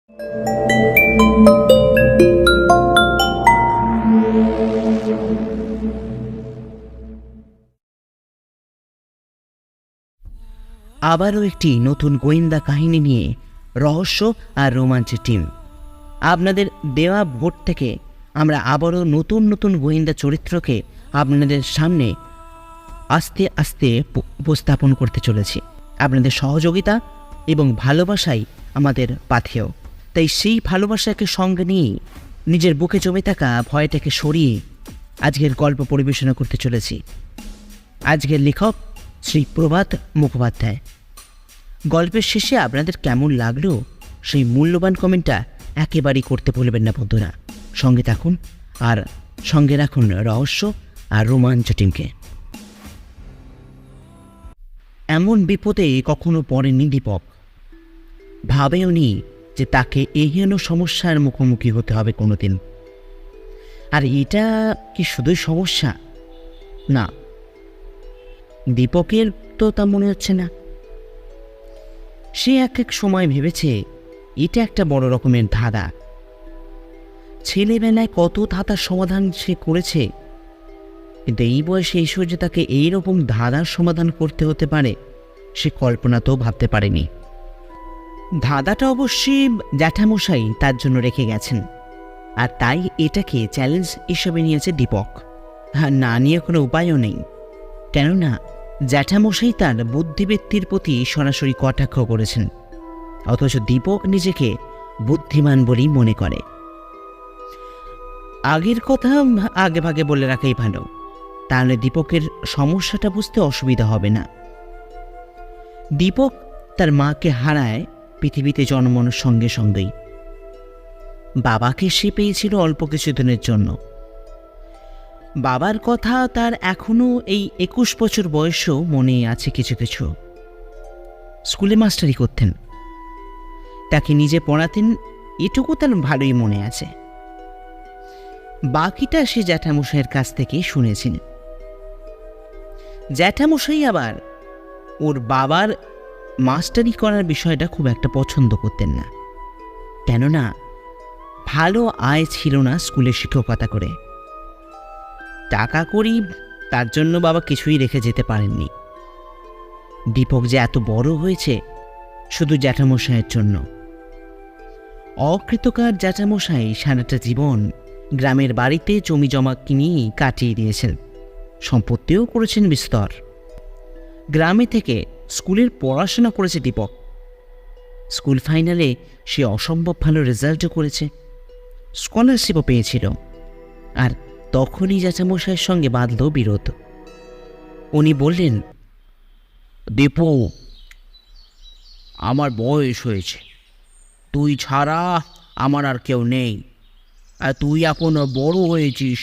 আবারও একটি নতুন গোয়েন্দা কাহিনী নিয়ে রহস্য আর রোমাঞ্চের টিম। আপনাদের দেওয়া ভোট থেকে আমরা আবারও নতুন নতুন গোয়েন্দা চরিত্রকে আপনাদের সামনে আস্তে আস্তে উপস্থাপন করতে চলেছি। আপনাদের সহযোগিতা এবং ভালোবাসাই আমাদের পাথেয়। তাই সেই ভালোবাসাকে সঙ্গে নিয়ে নিজের বুকে জমে থাকা ভয়টাকে সরিয়ে আজকের গল্প পরিবেশনা করতে চলেছি। আজকের লেখক শ্রী প্রভাত মুখোপাধ্যায়। গল্পের শেষে আপনাদের কেমন লাগলো সেই মূল্যবান কমেন্টটা একেবারেই করতে ভুলবেন না বন্ধুরা। সঙ্গে থাকুন আর সঙ্গে রাখুন রহস্য আর রোমাঞ্চ টিমকে। এমন বিপদে কখনো পড়েনি দীপক। ভাবেওনি যে তাকে এহেন সমস্যার মুখোমুখি হতে হবে কোনোদিন। আর এটা কি শুধুই সমস্যা? না, দীপকের তো তা মনে হচ্ছে না। সে এক এক সময় ভেবেছে এটা একটা বড় রকমের ধাঁধা। ছেলেবেলায় কত ধাঁধার সমাধান সে করেছে, কিন্তু এই বয়সে এসে যে তাকে এইরকম ধাঁধার সমাধান করতে হতে পারে সে কল্পনাতেও ভাবতে পারেনি। ধাঁধাটা অবশ্যই জ্যাঠামশাই তার জন্য রেখে গেছেন, আর তাই এটাকে চ্যালেঞ্জ হিসেবে নিয়েছে দীপক। না নিয়ে কোনো উপায়ও নেই, কেননা জ্যাঠামশাই তার বুদ্ধিবৃত্তির প্রতি সরাসরি কটাক্ষ করেছেন, অথচ দীপক নিজেকে বুদ্ধিমান বলেই মনে করে। আগের কথা আগে ভাগে বলে রাখাই ভালো, তাহলে দীপকের সমস্যাটা বুঝতে অসুবিধা হবে না। দীপক তার মাকে হারায় পৃথিবীতে জন্মানোর সঙ্গে সঙ্গেই। বাবাকে সে পেয়েছিল অল্প কিছুদিনের জন্য। বাবার কথা তার এখনো এই 21 বছর বয়সেও মনে আছে কিছু কিছু। স্কুলে মাস্টারি করতেন, তাকে নিজে পড়াতেন, এটুকু তার ভালোই মনে আছে। বাকিটা সে জ্যাঠামশাইয়ের কাছ থেকে শুনেছেন। জ্যাঠামশাই আবার ওর বাবার মাস্টারি করার বিষয়টা খুব একটা পছন্দ করতেন না, কেননা ভালো আয় ছিল না স্কুলে শিক্ষকতা করে। টাকা করি তার জন্য বাবা কিছুই রেখে যেতে পারেননি। দীপক যে এত বড় হয়েছে শুধু জ্যাঠামশাইয়ের জন্য। অকৃতকার জ্যাঠামশাই সারাটা জীবন গ্রামের বাড়িতে জমি জমা কিনেই কাটিয়ে দিয়েছেন, সম্পত্তিও করেছেন বিস্তর। গ্রামে থেকে স্কুলের পড়াশোনা করেছে দীপক। স্কুল ফাইনালে সে অসম্ভব ভালো রেজাল্টও করেছে, স্কলারশিপও পেয়েছিল। আর তখনই জ্যাঠামশাইয়ের সঙ্গে বাঁধল বিরোধ। উনি বললেন, দীপু, আমার বয়স হয়েছে, তুই ছাড়া আমার আর কেউ নেই, আর তুই এখন বড় হয়েছিস,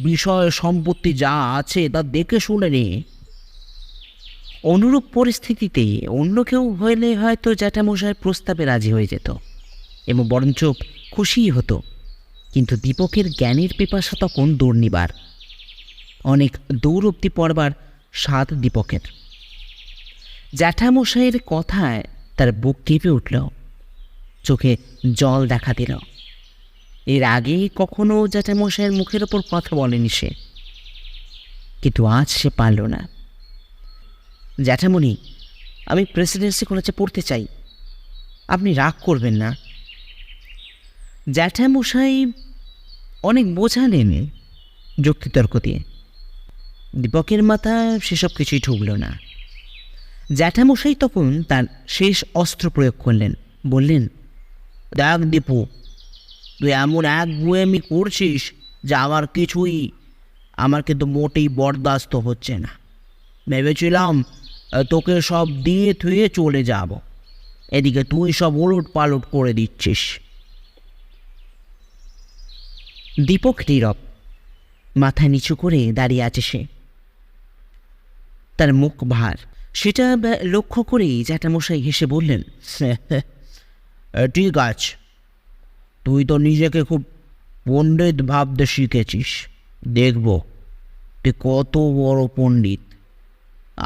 বিষয় সম্পত্তি যা আছে তা দেখে শুনে নে। অনুরূপ পরিস্থিতিতে অন্য কেউ হলে হয়তো জ্যাঠামশাইয়ের প্রস্তাবে রাজি হয়ে যেত এবং বরঞ্চ খুশিই হতো, কিন্তু দীপকের জ্ঞানের পিপাসা তখন দুর্নিবার। অনেক দূর অব্দি পড়বার স্বাদ দীপকের। জ্যাঠামশাইয়ের কথায় তার বুক কেঁপে উঠল, চোখে জল দেখা দিল। এর আগে কখনো জ্যাঠামশাইয়ের মুখের ওপর কথা বলেনি সে, কিন্তু আজ সে পারল না। জ্যাঠামণি, আমি প্রেসিডেন্সি কলেজে পড়তে চাই, আপনি রাগ করবেন না। জ্যাঠামশাই অনেক বোঝালেন যুক্তিতর্ক দিয়ে। দীপকের মাথায় সেসব কিছুই ঢুকল না। জ্যাঠামশাই তখন তার শেষ অস্ত্র প্রয়োগ করলেন, বললেন, দেখ দীপু, তুই এমন এক গুয়েমি করছিস যা আমার কিন্তু মোটেই বরদাস্ত হচ্ছে না। ভেবেছিলাম তোকে সব দিয়ে থুয়ে চলে যাব, এদিকে তুই সব উলট পালট করে দিচ্ছিস। দীপক নীরব, মাথা নিচু করে দাঁড়িয়ে আছে সে। তার মুখ ভার। সেটা লক্ষ্য করেই জ্যাঠামশাই হেসে বললেন, ঠিক আছে, তুই তো নিজেকে খুব পণ্ডিত ভাবতে শিখেছিস, দেখব তুই কত বড় পণ্ডিত।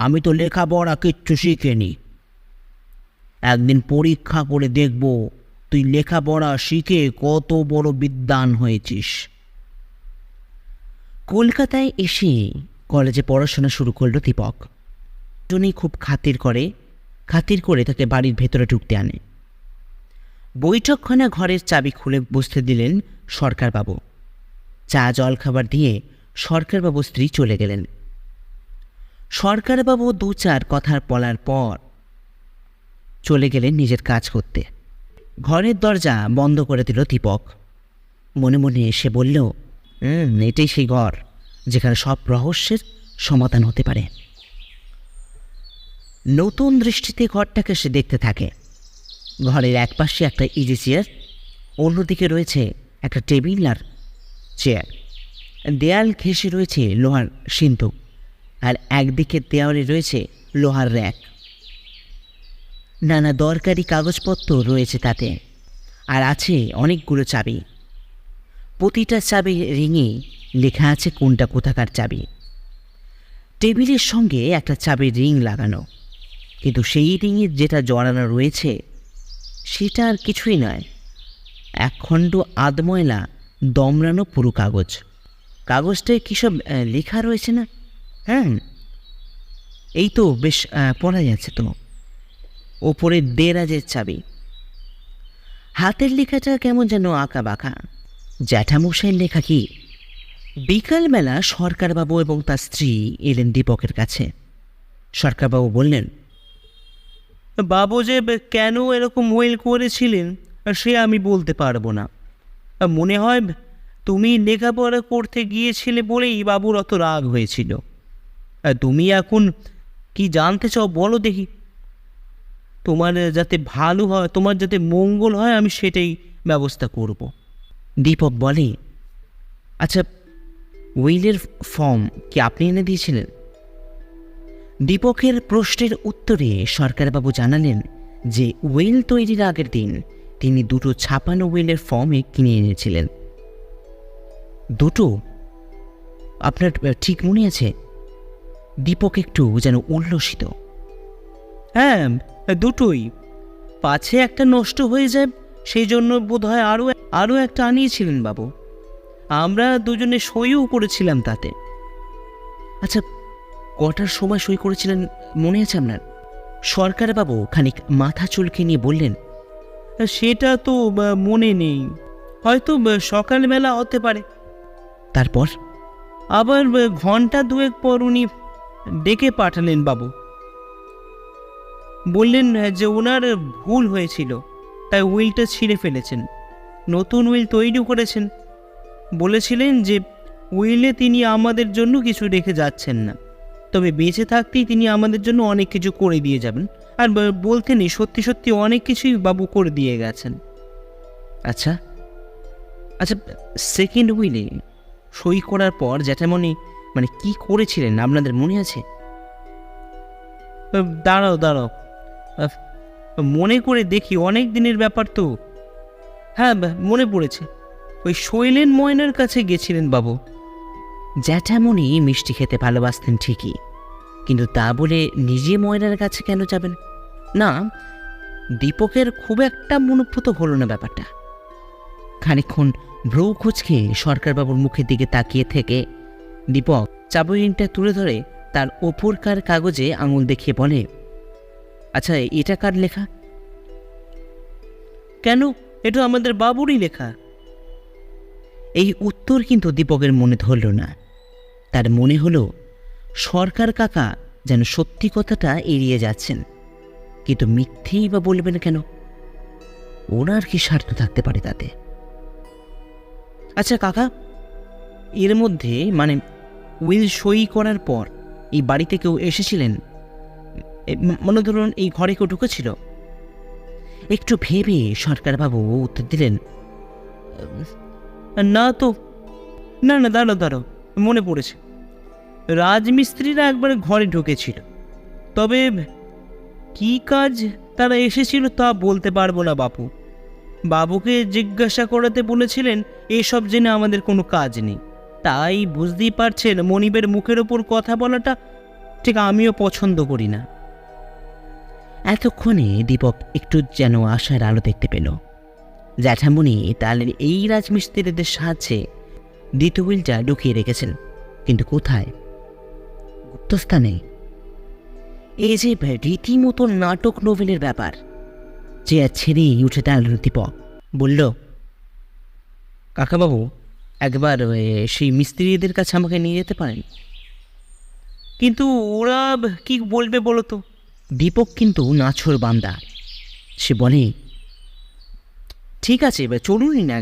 আমি তো লেখাপড়া কিচ্ছু শিখিনি, একদিন পরীক্ষা করে দেখব তুই লেখাপড়া শিখে কত বড় বিদ্বান হয়েছিস। কলকাতায় এসে কলেজে পড়াশোনা শুরু করলো দীপক। জন্যই খুব খাতির করে তাকে বাড়ির ভেতরে ঢুকতে আনে। বৈঠকখানা ঘরের চাবি খুলে বসতে দিলেন সরকারবাবু। চা জল খাবার দিয়ে সরকারবাবু স্ত্রী চলে গেলেন। সরকারবাবু 2-4 কথা বলার পর চলে গেলেন নিজের কাজ করতে। ঘরের দরজা বন্ধ করে দিল দীপক। মনে মনে সে বলল, এটাই সেই ঘর যেখানে সব রহস্যের সমাধান হতে পারে। নতুন দৃষ্টিতে ঘরটাকে সে দেখতে থাকে। ঘরের একপাশে একটা ইজি চেয়ার, অন্যদিকে রয়েছে একটা টেবিল আর চেয়ার। দেয়াল ঘেঁষে রয়েছে লোহার সিন্ধুক, আর একদিকে দেওয়ালে রয়েছে লোহার র্যাক। নানা দরকারি কাগজপত্র রয়েছে তাতে, আর আছে অনেকগুলো চাবি। প্রতিটা চাবি রিংয়ে লেখা আছে কোনটা কোথাকার চাবি। টেবিলের সঙ্গে একটা চাবির রিং লাগানো, কিন্তু সেই রিংয়ে যেটা জড়ানো রয়েছে সেটা আর কিছুই নয়, একখণ্ড আধময়লা দমড়ানো পুরো কাগজ। কাগজটায় কী সব লেখা রয়েছে না? এই তো বেশ পড়া যাচ্ছে তো। ওপরে দেরাজের চাবি। হাতের লেখাটা কেমন যেন আঁকা বাঁকা। জ্যাঠামশাইয়ের লেখা কি? বিকালবেলা সরকারবাবু এবং তার স্ত্রী এলেন দীপকের কাছে। সরকারবাবু বললেন, বাবু যে কেন এরকম ওয়েল করেছিলেন সে আমি বলতে পারবো না। মনে হয় তুমি লেখাপড়া করতে গিয়েছিলে বলেই বাবুর অত রাগ হয়েছিল। তুমি এখন কি জানতে চাও বলো দেখি। তোমার যাতে ভালো হয়, তোমার যাতে মঙ্গল হয়, আমি সেটাই ব্যবস্থা করব। দীপক বলে, আচ্ছা, উইলের ফর্ম কি আপনি এনে দিয়েছিলেন? দীপকের প্রশ্নের উত্তরে সরকারবাবু জানালেন যে উইল তৈরির আগের দিন তিনি 2টো ছাপানো উইলের ফর্মে কিনে এনেছিলেন। 2টো? আপনার ঠিক মনে আছে? দীপক একটু যেন উল্লসিত। হ্যাঁ, দুটোই। পাছে একটা নষ্ট হয়ে যায়, সেই জন্য বোধ হয় আরও একটা আনিয়েছিলেন বাবু। আমরা দুজনে সইও করেছিলাম তাতে। আচ্ছা, কটার সময় সই করেছিলেন মনে আছে আপনার? সরকারবাবু খানিক মাথা চুলকে নিয়ে বললেন, সেটা তো মনে নেই, হয়তো সকালবেলা হতে পারে। তারপর? আবার ঘন্টা 2 পর উনি ডেকে পাঠালেন বাবু। বললেন যে ওনার ভুল হয়েছিল, তাই উইলটা ছিঁড়ে ফেলেছেন, নতুন উইল তৈরি করেছেন। বলেছিলেন যে উইলে তিনি আমাদের জন্য কিছু রেখে যাচ্ছেন না, তবে বেঁচে থাকতেই তিনি আমাদের জন্য অনেক কিছু করে দিয়ে যাবেন। আর বলতেনই সত্যি সত্যি অনেক কিছুই বাবু করে দিয়ে গেছেন। আচ্ছা, সেকেন্ড উইলে সই করার পর জ্যাঠামণি কি করেছিলেন আপনাদের মনে আছে? দাঁড়াও, মনে করে দেখি, অনেক দিনের ব্যাপার তো। হ্যাঁ, মনে পড়েছে, ওই শৈলেন ময়নার কাছে গেছিলেন বাবু। জ্যাঠামণি মিষ্টি খেতে ভালোবাসতেন ঠিকই, কিন্তু তা বলে নিজে ময়নার কাছে কেন যাবেন? না, দীপকের খুব একটা মনোভূত হলো না ব্যাপারটা। খানিকক্ষণ ভ্রু কুঁচকে সরকারবাবুর মুখের দিকে তাকিয়ে থেকে দীপক চাবি রিংটা তুলে ধরে তার ওপরকার কাগজে আঙুল দেখিয়ে বলে, আচ্ছা, এটা কার লেখা? কেন, এটা আমাদের বাবুরই লেখা। এই উত্তর কিন্তু দীপকের মনে ধরল না। তার মনে হলো সরকার কাকা যেন সত্যি কথাটা এড়িয়ে যাচ্ছেন, কিন্তু মিথ্যেই বা বলবেন কেন? ওনার কি স্বার্থ থাকতে পারে তাতে? আচ্ছা কাকা, এর মধ্যে উইল সই করার পর এই বাড়িতে কেউ এসেছিলেন? মনে ধরুন এই ঘরে কেউ ঢুকেছিল? একটু ভেবে সরকারবাবু উত্তর দিলেন, না তো। না, দাঁড়াও, মনে পড়েছে, রাজমিস্ত্রিরা একবার ঘরে ঢুকেছিল, তবে কি কাজ তারা এসেছিল তা বলতে পারবো না বাপু। বাবুকে জিজ্ঞাসা করাতে বলেছিলেন এসব জেনে আমাদের কোনো কাজ নেই। তাই বুঝতেই পারছেন মনিবের মুখের ওপর কথা বলাটা ঠিক আমিও পছন্দ করি না। এতক্ষণে দীপক একটু যেন আশার আলো দেখতে পেল। জ্যাঠামণি তাহলে এই রাজমিস্ত্রিদের সাহায্যে দ্বিতীয় হুইলটা ঢুকিয়ে রেখেছেন, কিন্তু কোথায়? গুপ্তস্থানে। এই যে রীতিমতো নাটক নোভেলের ব্যাপার। চেয়ার ছেড়েই উঠে দাঁড়াল দীপক, বলল, কাকাবাবু, একবার সেই মিস্ত্রিদের কাছে আমাকে নিয়ে যেতে পারেন? কিন্তু ওরা কি বলবে বলো তো? দীপক কিন্তু নাছোড় বান্দা। সে বলে, ঠিক আছে, এবার চলুনই না,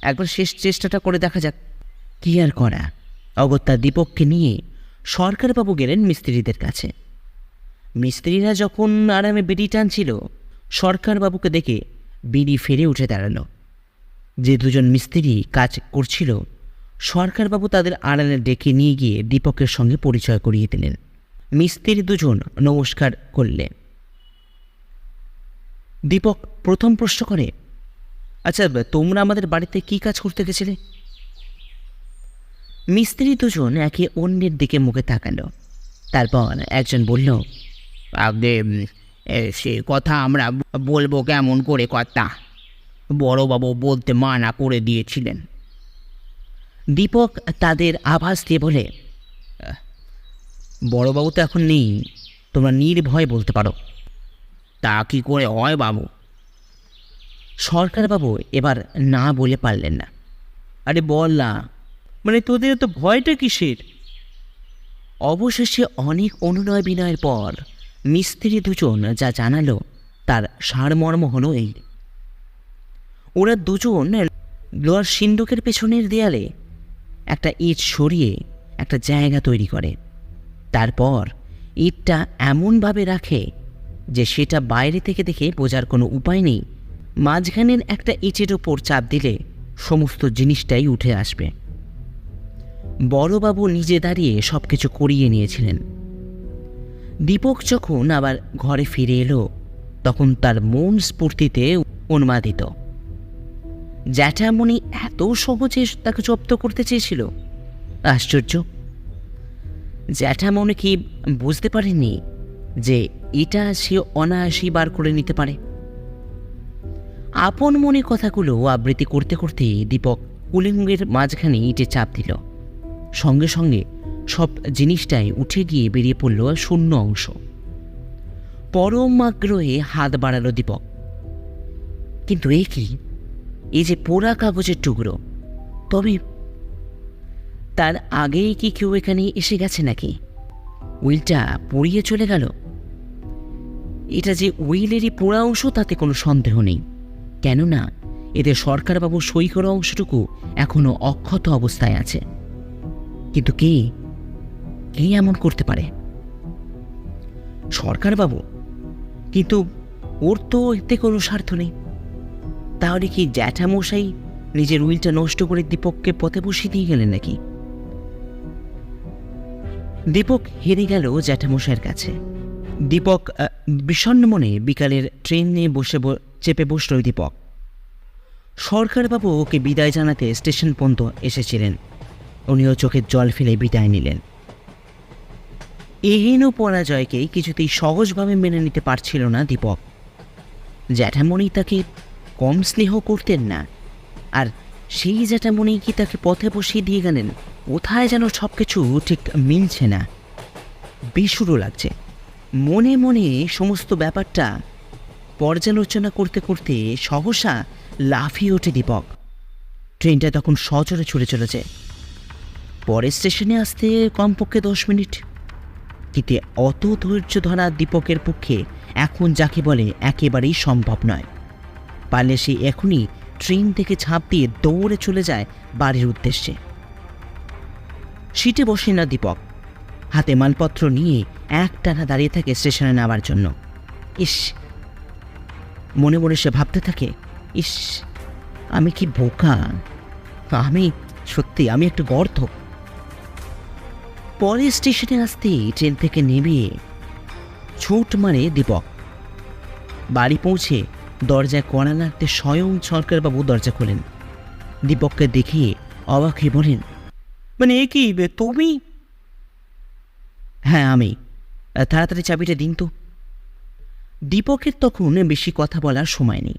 একবার শেষ চেষ্টাটা করে দেখা যাক। কি আর করা, অগত্যা দীপককে নিয়ে সরকারবাবু গেলেন মিস্ত্রিদের কাছে। মিস্ত্রিরা যখন আরামে বিড়ি টানছিল, সরকারবাবুকে দেখে বিড়ি ফেরে উঠে দাঁড়ালো। যে দুজন মিস্ত্রি কাজ করছিল, সরকারবাবু তাদের আড়ালে ডেকে নিয়ে গিয়ে দীপকের সঙ্গে পরিচয় করিয়ে দিলেন। মিস্ত্রি দুজন নমস্কার করলেন। দীপক প্রথম প্রশ্ন করে, আচ্ছা, তোমরা আমাদের বাড়িতে কি কাজ করতে গেছিলে? মিস্ত্রি দুজন একে অন্যের দিকে মুখে তাকালো। তারপর একজন বলল, আগে সে কথা আমরা বলবো কেমন করে কথা? বড়বাবু বলতে মানা করে দিয়েছিলেন। দীপক তাদের আভাস দিয়ে বলে, বড়বাবু তো এখন নেই, তোমরা নির্ভয় বলতে পারো। তা কি করে হয় বাবু? সরকারবাবু এবার না বলে পারলেন না। আরে বল না, মানে তোদের তো ভয়টা কিসের? অবশেষে অনেক অনুনয় বিনয়ের পর মিস্ত্রি দুজন যা জানালো তার সারমর্ম হলো এই। ওরা দুজন লোহার সিন্দুকের পেছনের দেয়ালে একটা ইট সরিয়ে একটা জায়গা তৈরি করে। তারপর ইটটা এমনভাবে রাখে যে সেটা বাইরে থেকে দেখে বোঝার কোনো উপায় নেই। মাঝখানের একটা ইটের ওপর চাপ দিলে সমস্ত জিনিসটাই উঠে আসবে। বড়বাবু নিজে দাঁড়িয়ে সব কিছু করিয়ে নিয়েছিলেন। দীপক যখন আবার ঘরে ফিরে এলো, তখন তার মন স্ফূর্তিতে উন্মাদিত। জ্যাঠামণি এত সহজে তাকে জব্দ করতে চেয়েছিল? আশ্চর্য! জ্যাঠামণি কি বুঝতে পারেনি যে এটা সে অনায়াসেই বার করে নিতে পারে? আপন মনে কথাগুলো আবৃত্তি করতে করতে দীপক কুলিঙ্গের মাঝখানে ইটে চাপ দিল। সঙ্গে সঙ্গে সব জিনিসটাই উঠে গিয়ে বেরিয়ে পড়ল শূন্য অংশ। পরম আগ্রহে হাত বাড়ালো দীপক। কিন্তু এ কি? এই যে পোড়া কাগজের টুকরো, তবে তার আগেই কি কেউ এখানে এসে গেছে নাকি? উইলটা পুড়িয়ে চলে গেল। এটা যে উইলেরই পোড়া অংশ তাতে কোনো সন্দেহ নেই, কেননা এতে সরকারবাবু সই করা অংশটুকু এখনো অক্ষত অবস্থায় আছে। কিন্তু কে এমন করতে পারে? সরকারবাবু? কিন্তু ওর তো এতে কোনো স্বার্থ নেই। তাহলে কি জ্যাঠামশাই নিজের উইলটা নষ্ট করে দীপককে পথে বসিয়ে দিয়ে গেলেন নাকি? দীপক হেরে গেল জ্যাঠামশাইয়ের কাছে। দীপক বিষণ্ণ মনে বিকালের ট্রেন নিয়ে চেপে বসল দীপক। সরকারবাবু ওকে বিদায় জানাতে স্টেশন পর্যন্ত এসেছিলেন। উনিও চোখের জল ফেলে বিদায় নিলেন। এহেন পরাজয়কে কিছুতেই সহজভাবে মেনে নিতে পারছিল না দীপক। জ্যাঠামণি তাকে কম স্নেহ করতেন না, আর সেই জ্যাঠামণি কি তাকে পথে বসিয়ে দিয়ে গেলেন? কোথায় যেন সব কিছু ঠিক মিলছে না, বেসুরো লাগছে। মনে মনে সমস্ত ব্যাপারটা পর্যালোচনা করতে করতে সহসা লাফিয়ে ওঠে দীপক। ট্রেনটা তখন সজোরে ছুটে চলেছে। পরের স্টেশনে আসতে কমপক্ষে 10 মিনিট। কিন্তু অত ধৈর্য ধরা দীপকের পক্ষে এখন যাকে বলে একেবারেই সম্ভব নয়। পারলে সে এখনই ট্রেন থেকে ঝাঁপ দিয়ে দৌড়ে চলে যায় বাড়ির উদ্দেশ্যে। সিটে বসে না দীপক, হাতে মালপত্র নিয়ে একটানা দাঁড়িয়ে থাকে স্টেশনে নামার জন্য। ইস, মনে মনে সে ভাবতে থাকে, ইস, আমি কি বোকা! আমি একটা গর্ধ। পরে স্টেশনে আসতেই ট্রেন থেকে নেমে ছুট মারে দীপক। বাড়ি পৌঁছে দরজায় কড়া নাড়তে স্বয়ং সরকারবাবু দরজা খোলেন। দীপককে দেখে অবাক হয়ে বলেন, মানে এ কি তুমি? হ্যাঁ, আমি। তাড়াতাড়ি চাবিটা দিন তো। দীপকের তখন বেশি কথা বলার সময় নেই।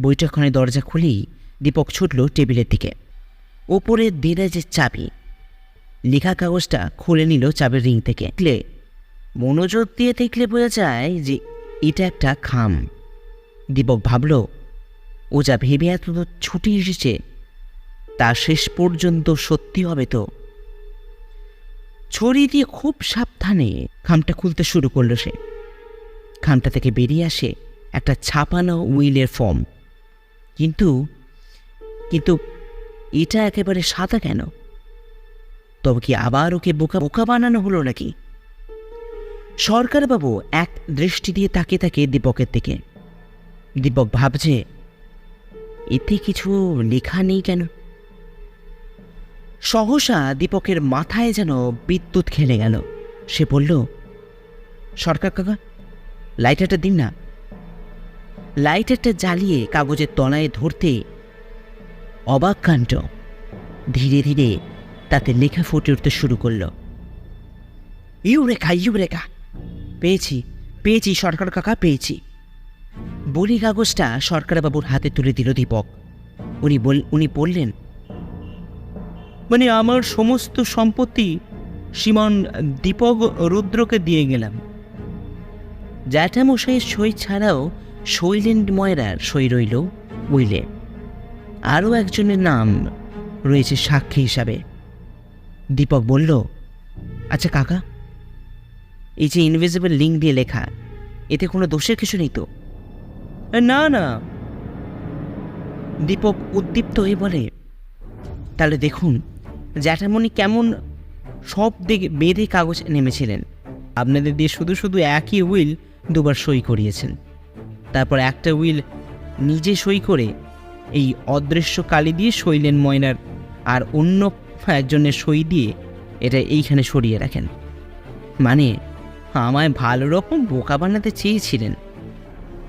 বৈঠকখানে দরজা খুলেই দীপক ছুটল টেবিলের দিকে। ওপরের দেরাজের চাবি, লেখা কাগজটা খুলে নিল চাবির রিং থেকে। মনোযোগ দিয়ে দেখলে বোঝা যায় যে এটা একটা খাম। দীপক ভাবল, ও যা ভেবে এত ছুটে এসেছে তা শেষ পর্যন্ত সত্যি হবে তো। ছড়ি দিয়ে খুব সাবধানে খামটা খুলতে শুরু করলো সে। খামটা থেকে বেরিয়ে আসে একটা ছাপানো উইলের ফর্ম। কিন্তু কিন্তু এটা একেবারে সাদা কেন? তবে কি আবার ওকে বোকা বোকা বানানো হলো নাকি? সরকারবাবু এক দৃষ্টি দিয়ে তাকিয়ে থাকে দীপকের দিকে। দীপক ভাবছে, এতে কিছু লেখা নেই কেন? সহসা দীপকের মাথায় যেন বিদ্যুৎ খেলে গেল। সে বলল, সরকার কাকা, লাইটারটা দিন না। লাইটারটা জ্বালিয়ে কাগজের তলায় ধরতে অবাক কাণ্ড, ধীরে ধীরে তাতে লেখা ফুটে উঠতে শুরু করল। ইউরেকা ইউরেকা, পেয়েছি পেয়েছি সরকার কাকা, পেয়েছি। বলি কাগজটা সরকারবাবুর হাতে তুলে দিল দীপক। উনি বললেন, মানে আমার সমস্ত সম্পত্তি শ্রীমান দীপক রুদ্রকে দিয়ে গেলাম। জ্যাঠামশাইয়ের সই ছাড়াও শৈলেন ময়রার সই রইল উইলে। আরও একজনের নাম রয়েছে সাক্ষী হিসাবে। দীপক বলল, আচ্ছা কাকা, এই যে ইনভিজিবল লিঙ্ক দিয়ে লেখা, এতে কোনো দোষের কিছু নেই তো? না না, দীপক উদ্দীপ্ত হয়ে বলে, তাহলে দেখুন জ্যাঠামণি কেমন সব দিকে বেঁধে কাগজ নেমেছিলেন। আপনাদের দিয়ে শুধু শুধু একই উইল দুবার সই করিয়েছেন। তারপর একটা উইল নিজে সই করে এই অদৃশ্য কালি দিয়ে শৈলেন ময়নার আর অন্য একজনের সই দিয়ে এটা এইখানে সরিয়ে রাখেন। মানে আমায় ভালো রকম বোকা বানাতে চেয়েছিলেন,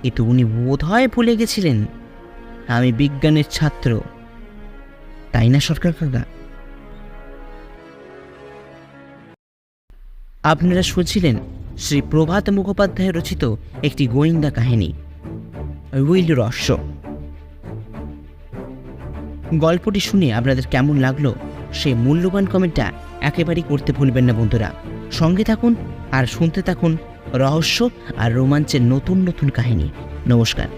কিন্তু উনি বোধ হয় ভুলে গেছিলেন আমি বিজ্ঞানের ছাত্র, তাই না সরকার কাকা? আপনারা শুনছিলেন শ্রী প্রভাত মুখোপাধ্যায় রচিত একটি গোয়েন্দা কাহিনী, উইল রহস্য। গল্পটি শুনে আপনাদের কেমন লাগলো সেই মূল্যবান কমেন্টটা একেবারেই করতে ভুলবেন না বন্ধুরা। সঙ্গে থাকুন আর শুনতে থাকুন রহস্য আর রোমাঞ্চের নতুন নতুন কাহিনী। নমস্কার।